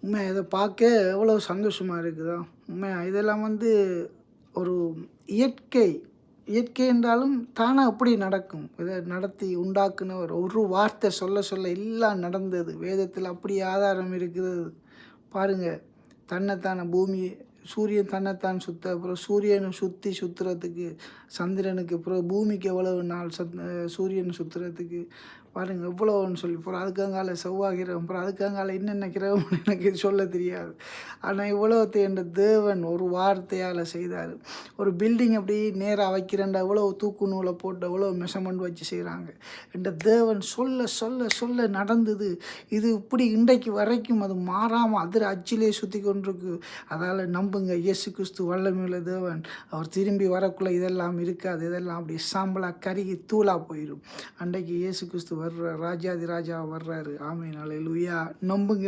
உண்மையா இத பார்க்க எவ்வளோ சந்தோஷமா இருக்குதா! உண்மையா இதெல்லாம் ஒரு இயற்கை. இயற்கை என்றாலும் தானா எப்படி நடக்கும்? இத நடத்தி உண்டாக்குனவர் ஒரு வார்த்தை சொல்ல சொல்ல எல்லாம் நடந்தது. வேதத்தில அப்படி ஆதாரம் இருக்கிறது. பாருங்க, தன்னைத்தான பூமி சூரியன் தன்னைத்தான் சுத்த, அப்புறம் சூரியன சுத்துறதுக்கு, சந்திரனுக்கு அப்புறம் பூமிக்கு எவ்வளவு நாள் சூரியன் சுத்துறதுக்கு பாருங்க எவ்வளோன்னு சொல்லி, அப்புறம் அதுக்கங்கால செவ்வாய் கிரகம், அப்புறம் அதுக்கங்கால என்னென்ன கிரகம்னு எனக்கு சொல்ல தெரியாது. ஆனா இவ்வளோத்தையும் என்ற தேவன் ஒரு வார்த்தையால செய்தாரு. ஒரு பில்டிங் அப்படி நேரா வைக்கிறேன்டா எவ்வளோ தூக்கு நூல போட்டு எவ்வளோ மெஷர்மெண்ட் வச்சு செய்றாங்க. என்ற தேவன் சொல்ல சொல்ல சொல்ல நடந்தது. இது இப்படி இன்றைக்கு வரைக்கும் அது மாறாம அதிர அச்சிலே சுத்திக் கொண்டிருக்கு. அதால நம்புங்க, இயேசு கிறிஸ்து வல்லமையுள்ள தேவன். அவர் திரும்பி வரக்குள்ள இதெல்லாம் இருக்காது. இதெல்லாம் அப்படியே சாம்பலா கருகி தூளா போயிரும். அன்றைக்கு இயேசு கிறிஸ்து வர்றார். ராஜாதி ராஜா வர்றாரு. ஆமென். அல்லேலூயா. நம்புங்க.